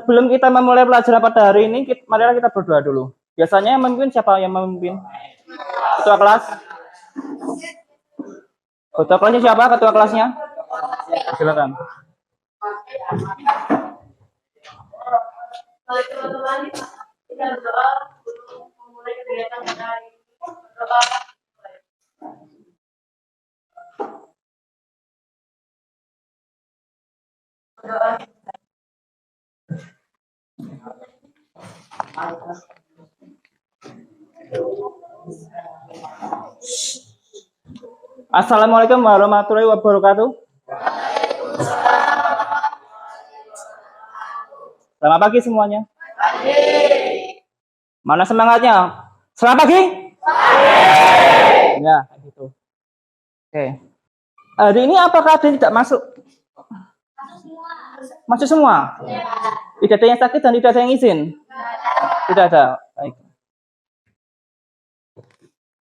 sebelum kita memulai pelajaran pada hari ini, marilah kita berdoa dulu. Biasanya yang memimpin siapa yang memimpin? Ketua kelas? Ketua kelasnya siapa? Ketua kelasnya? Silakan. Teman-teman, kita berdoa untuk memulai kegiatan kita hari ini. Berdoa. Assalamualaikum warahmatullahi wabarakatuh. Selamat pagi semuanya. Mana semangatnya? Selamat pagi. Ya, gitu. Oke. Hari ini apakah ada yang tidak masuk? Masuk semua. Tidak ada yang sakit dan tidak ada yang izin. Tidak ada. Baik.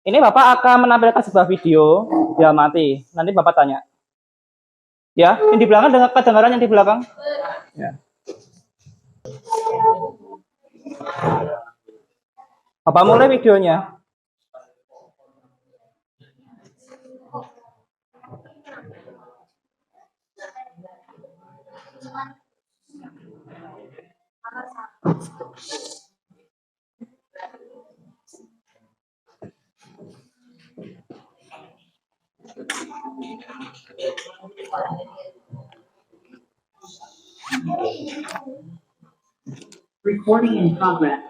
Ini Bapak akan menampilkan sebuah video, dia mati. Nanti Bapak tanya. Ya, yang di belakang dengan kedengaran yang di belakang. Ya. Bapak mulai videonya. Recording in progress.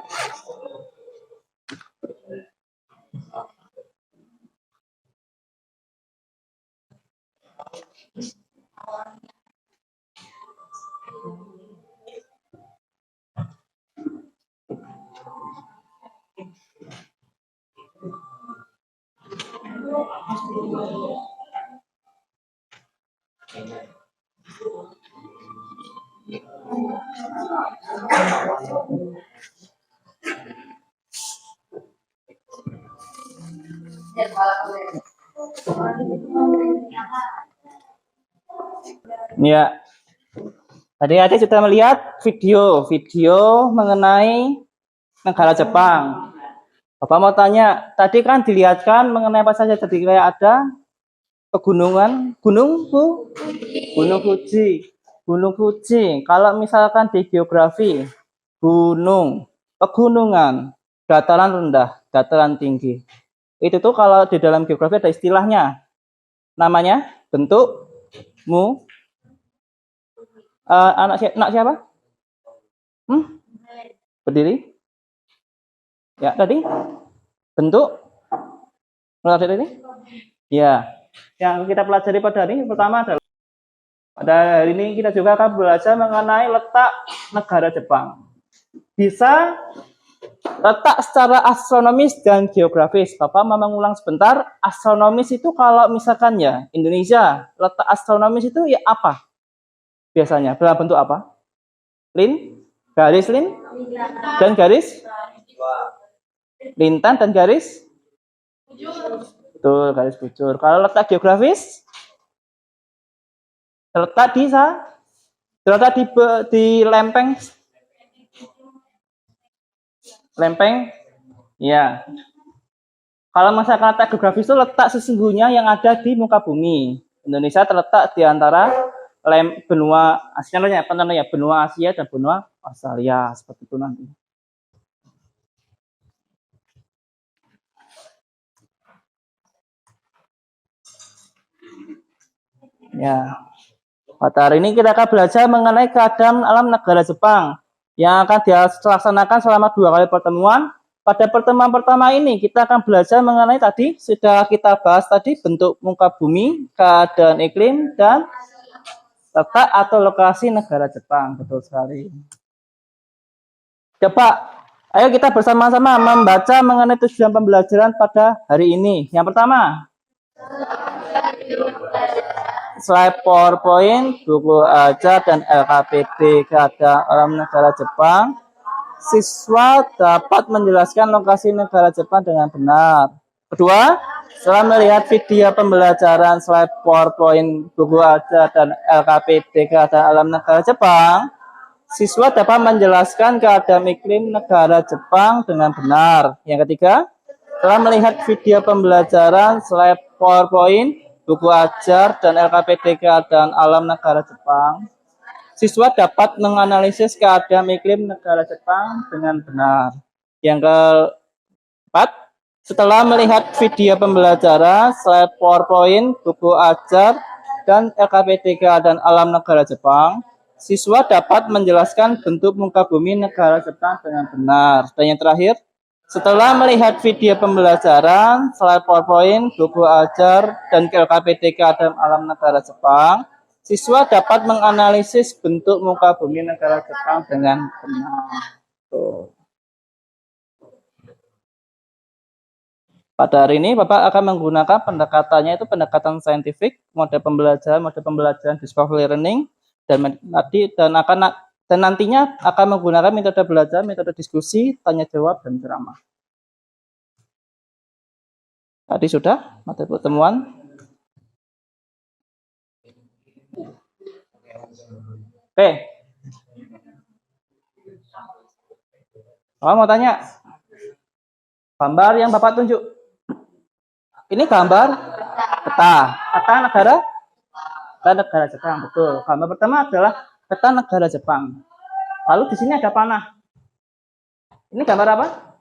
Ya. Tadi adik sudah melihat video mengenai negara Jepang. Bapak mau tanya, tadi kan dilihatkan mengenai apa saja? Tadi kayak ada pegunungan, Gunung Fuji. Gunung Fuji. Kalau misalkan di geografi, gunung, pegunungan, dataran rendah, dataran tinggi. Itu tuh kalau di dalam geografi ada istilahnya. Namanya bentuk anak siapa? Berdiri? Ya, tadi bentuk pelajari ini? Ya, yang kita pelajari pada hari ini pertama adalah pada hari ini kita juga akan belajar mengenai letak negara Jepang. Bisa letak secara astronomis dan geografis. Bapak mau mengulang sebentar. Astronomis itu kalau misalkan ya Indonesia, letak astronomis itu ya apa? Biasanya dalam bentuk apa? Garis dan garis lintan dan garis betul, garis bujur. Kalau letak geografis terletak di lempeng ya. Kalau misalkan letak geografis itu letak sesungguhnya yang ada di muka bumi. Indonesia terletak di antara benua Asia, benua Asia dan benua Australia, seperti itu nanti. Ya. Pada hari ini kita akan belajar mengenai keadaan alam negara Jepang yang akan dilaksanakan selama 2 kali pertemuan. Pada pertemuan pertama ini kita akan belajar mengenai tadi sudah kita bahas tadi bentuk muka bumi, keadaan iklim dan letak atau lokasi negara Jepang. Betul sekali. Coba, ayo kita bersama-sama membaca mengenai tujuan pembelajaran pada hari ini. Yang pertama, slide PowerPoint, buku ajar dan LKPD keadaan alam negara Jepang. Siswa dapat menjelaskan lokasi negara Jepang dengan benar. Kedua, setelah melihat video pembelajaran slide PowerPoint, buku ajar dan LKPD keadaan alam negara Jepang, Siswa dapat menjelaskan keadaan iklim negara Jepang dengan benar. Yang ketiga, telah melihat video pembelajaran, slide PowerPoint, buku ajar, dan LKPD keadaan alam negara Jepang. Siswa dapat menganalisis keadaan iklim negara Jepang dengan benar. Yang keempat, setelah melihat video pembelajaran, slide PowerPoint, buku ajar, dan LKPD keadaan alam negara Jepang, siswa dapat menjelaskan bentuk muka bumi negara Jepang dengan benar. Dan yang terakhir, setelah melihat video pembelajaran, slide PowerPoint, buku ajar, dan LKPD keadaan alam negara Jepang, siswa dapat menganalisis bentuk muka bumi negara Jepang dengan benar. Tuh. Pada hari ini Bapak akan menggunakan pendekatannya itu pendekatan saintifik, mode pembelajaran discovery learning, dan nantinya akan menggunakan metode belajar, metode diskusi, tanya jawab, dan ceramah. Tadi sudah materi pertemuan. Oke. Mau tanya? Gambar yang Bapak tunjuk. Ini gambar peta negara Jepang, betul. Gambar pertama adalah peta negara Jepang. Lalu di sini ada panah. Ini gambar apa?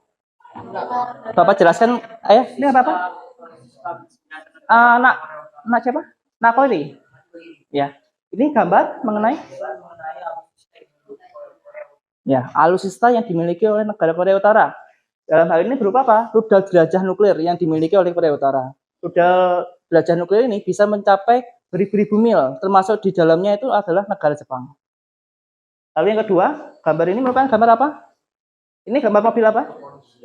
Bapak jelaskan, ayah. Ini apa? Nak siapa? Nakori. Ya. Ini gambar mengenai alutsista yang dimiliki oleh negara Korea Utara. Dalam hal ini berupa apa? Rudal jelajah nuklir yang dimiliki oleh Korea Utara. Rudal jelajah nuklir ini bisa mencapai beribu-ribu mil, termasuk di dalamnya itu adalah negara Jepang. Lalu yang kedua, gambar ini merupakan gambar apa? Ini gambar mobil apa?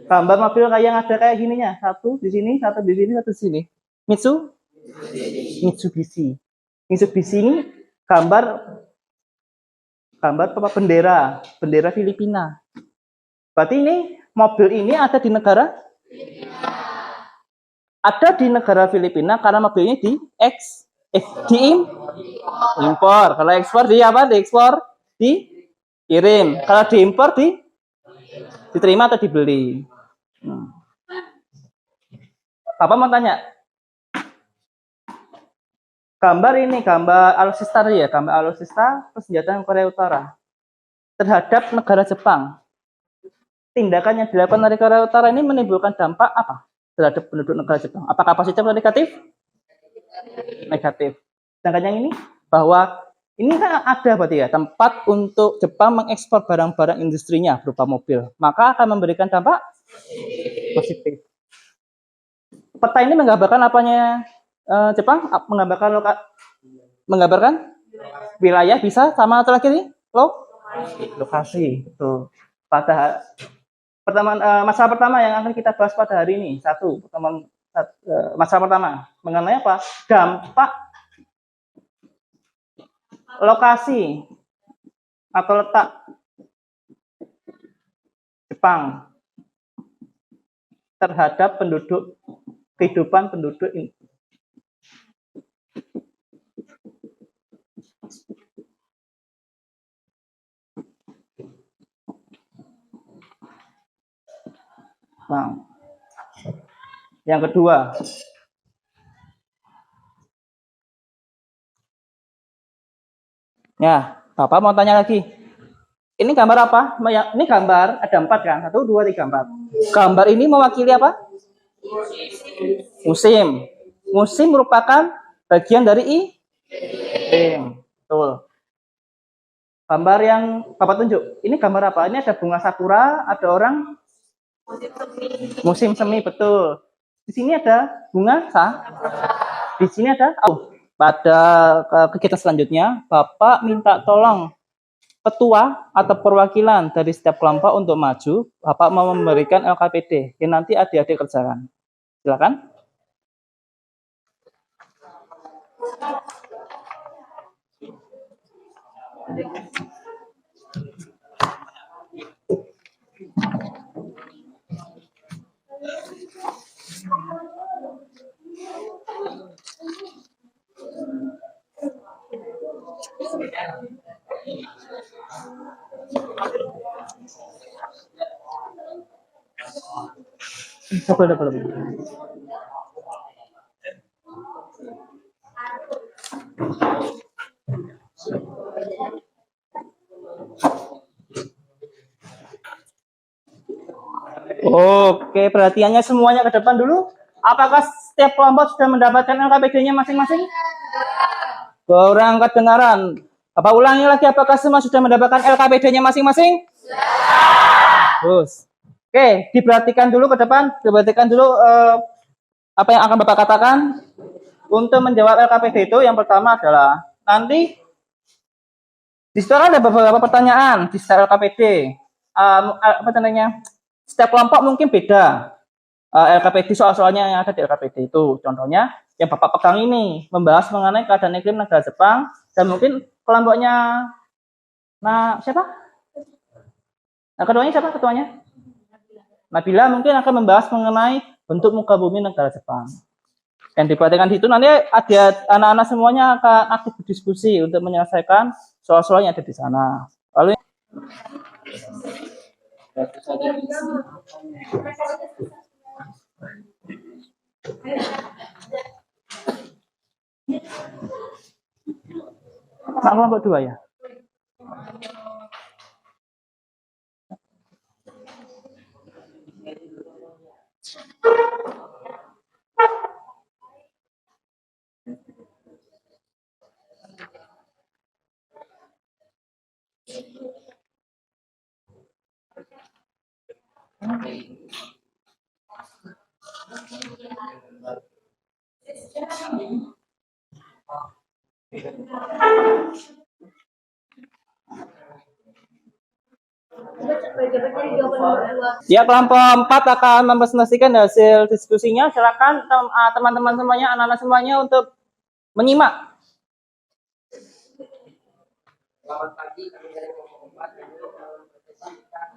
Gambar mobil yang ada kayak gininya. Satu di sini, satu di sini, satu di sini. Mitsubishi. Mitsubishi ini gambar bendera Filipina. Berarti ini mobil ini ada di negara Filipina karena mobil ini diimpor. Kalau ekspor dikirim. Kalau diimpor diterima atau dibeli. Bapak mau tanya. Gambar alutsista ya, gambar alutsista persenjataan Korea Utara terhadap negara Jepang. Tindakan yang dilakukan dari Korea Utara ini menimbulkan dampak apa terhadap penduduk negara Jepang? Apakah positif atau negatif? Negatif. Sedangkan yang ini bahwa ini kan ada berarti ya tempat untuk Jepang mengekspor barang-barang industrinya berupa mobil, maka akan memberikan dampak positif. Peta ini menggambarkan apanya Jepang? Menggambarkan wilayah bisa sama terakhir ini lokasi. Tuh. Pada masalah pertama yang akan kita bahas pada hari ini, masalah pertama mengenai apa? Dampak lokasi atau letak Jepang terhadap kehidupan penduduk ini. Nah, yang kedua, ya, Bapak mau tanya lagi. Ini gambar apa? Ini gambar ada 4 kan? 1, 2, 3, 4. Gambar ini mewakili apa? Musim. Musim merupakan bagian dari iklim. Betul. Gambar yang Bapak tunjuk. Ini gambar apa? Ini ada bunga sakura, ada orang musim semi, betul. Di sini ada bunga Di sini ada pada kegiatan selanjutnya Bapak minta tolong ketua atau perwakilan dari setiap kelompok untuk maju. Bapak mau memberikan LKPD yang nanti adik-adik kerjakan. Silakan. Double, double, double. Oke, perhatiannya semuanya ke depan dulu. Apakah setiap kelompok sudah mendapatkan LKPD-nya masing-masing? Kurang kedengaran. Bapak ulangi lagi, apakah semua sudah mendapatkan LKPD-nya masing-masing? Terus. Oke, diperhatikan dulu ke depan. Diperhatikan dulu apa yang akan Bapak katakan. Untuk menjawab LKPD itu, yang pertama adalah nanti di situ ada beberapa pertanyaan di LKPD. Apa namanya? Setiap kelompok mungkin beda. LKPD soal-soalnya yang ada di LKPD itu. Contohnya yang Bapak pegang ini membahas mengenai keadaan iklim negara Jepang, dan mungkin kelompoknya siapa? Nah, ketuanya siapa? Ketuanya Nabila mungkin akan membahas mengenai bentuk muka bumi negara Jepang. Yang diperhatikan di situ nanti ada anak-anak semuanya akan aktif berdiskusi untuk menyelesaikan soal-soal yang ada di sana. Lalu kelompok 2 ya. Ya, kelompok 4 akan mempresentasikan hasil diskusinya. Silakan teman-teman semuanya, anak-anak semuanya untuk menyimak. Selamat pagi, kami dari kelompok 4 yang mempresentasikan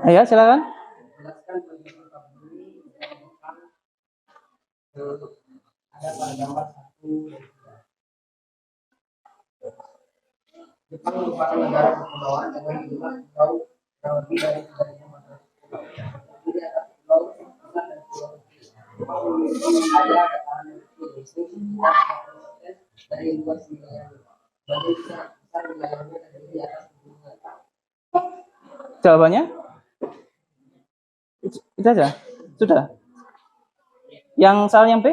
Ayo, silakan. Ada pada gambar 1. Jepang merupakan negara kepulauan dengan jumlah pulau yang lebih dari 3.400 pulau. Di atas pulau besar dan pulau kecil. Jepang memiliki wilayah dataran yang kecil, yaitu sekitar 40% dari luas wilayahnya. Bagi besar wilayahnya terdiri di atas pegunungan. Jawabannya? Itu aja? Sudah? Yang soal yang B?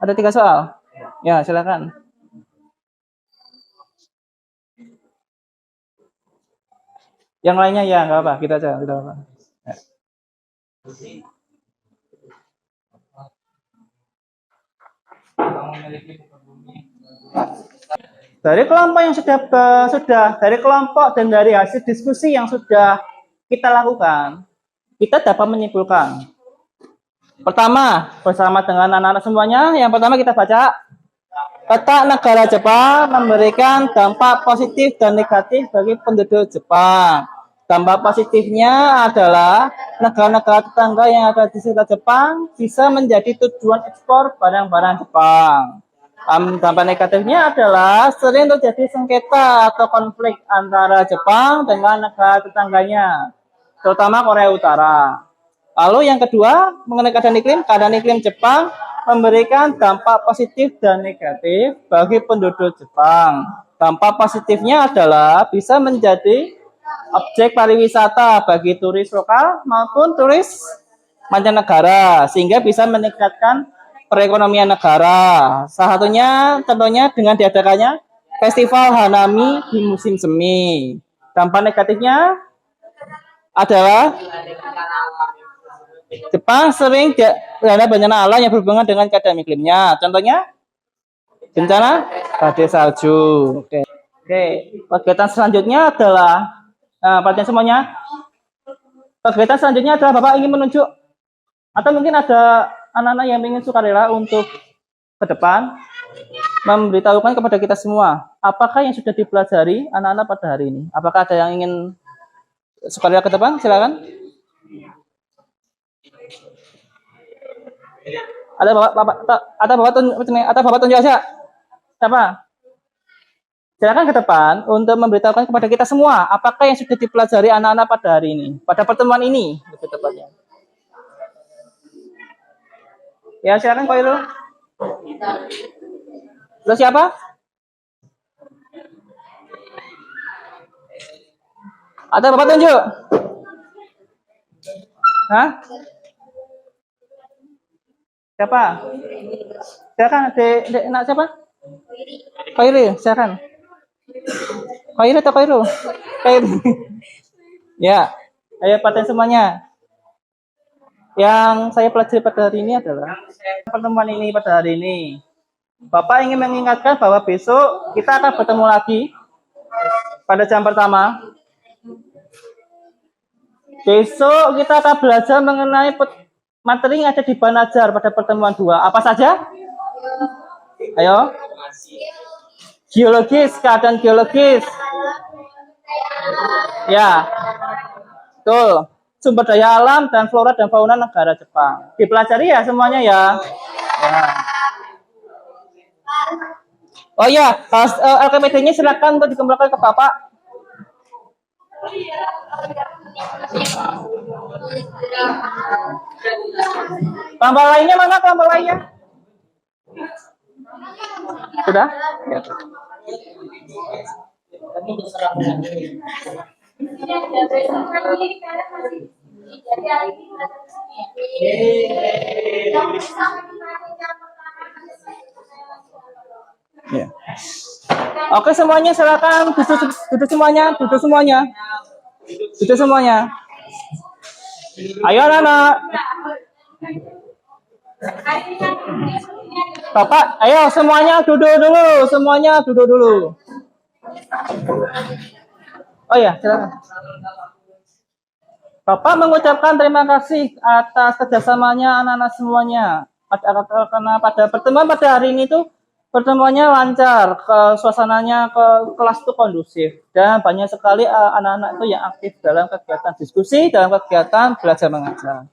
Ada 3 soal? Ya, silakan. Yang lainnya ya, nggak apa, kita aja, tidak apa. Ya. Dari kelompok yang sudah dari kelompok dan dari hasil diskusi yang sudah kita lakukan, kita dapat menyimpulkan. Pertama, bersama dengan anak-anak semuanya, yang pertama kita baca. Peta negara Jepang memberikan dampak positif dan negatif bagi penduduk Jepang. Dampak positifnya adalah negara-negara tetangga yang ada di sekitar Jepang bisa menjadi tujuan ekspor barang-barang Jepang. Dampak negatifnya adalah sering terjadi sengketa atau konflik antara Jepang dengan negara tetangganya, terutama Korea Utara. Lalu yang kedua, mengenai keadaan iklim Jepang memberikan dampak positif dan negatif bagi penduduk Jepang. Dampak positifnya adalah bisa menjadi objek pariwisata bagi turis lokal maupun turis mancanegara, sehingga bisa meningkatkan perekonomian negara. Salah satunya contohnya dengan diadakannya Festival Hanami di musim semi. Dampak negatifnya adalah Jepang sering terhadap bencana alam yang berhubungan dengan keadaan iklimnya. Contohnya bencana badai salju. Oke. Kegiatan selanjutnya adalah perhatian semuanya. Kegiatan selanjutnya adalah Bapak ingin menunjuk atau mungkin ada anak-anak yang ingin sukarela untuk ke depan memberitahukan kepada kita semua apakah yang sudah dipelajari anak-anak pada hari ini. Apakah ada yang ingin Supaya ke depan, silakan. Ada bapak tunjuk aja. Siapa? Silakan ke depan untuk memberitahukan kepada kita semua apakah yang sudah dipelajari anak-anak pada hari ini, pada pertemuan ini, lebih tepatnya. Ya, silakan Pak Irul. Terus siapa? Ada bapak tunjuk? Hah? Siapa? Silakan, nak siapa? Khairil, silakan. Khairil atau Khairul? Khairil. Ya, ayo paten semuanya. Yang saya pelajari pada hari ini adalah pertemuan ini pada hari ini. Bapak ingin mengingatkan bahwa besok kita akan bertemu lagi pada jam pertama. Besok kita akan belajar mengenai materi yang ada di Banajar pada pertemuan 2. Apa saja? Ayo. Geologis, keadaan geologis. Ya. Betul. Sumber daya alam dan flora dan fauna negara Jepang. Dipelajari ya semuanya ya. Ya. Oh ya, LKPD-nya silakan untuk dikembalikan ke Bapak. Kelompok lainnya mana kelompok lainnya? Sudah? Ya. Ya. Oke semuanya silakan duduk semuanya, duduk semuanya. Duduk semuanya. Ayo anak-anak. Bapak, ayo semuanya duduk dulu, semuanya duduk dulu. Oh ya, silakan. Bapak mengucapkan terima kasih atas kerjasamanya anak-anak semuanya. Karena pada pertemuan pada hari ini tuh pertemuannya lancar, suasananya kelas itu kondusif dan banyak sekali anak-anak itu yang aktif dalam kegiatan diskusi, dalam kegiatan belajar mengajar.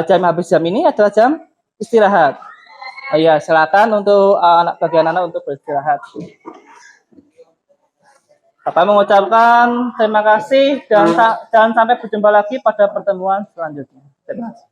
Jam habis jam ini adalah jam istirahat. Ya, silakan untuk bagian anak untuk beristirahat. Bapak mengucapkan terima kasih dan sampai berjumpa lagi pada pertemuan selanjutnya. Terima kasih.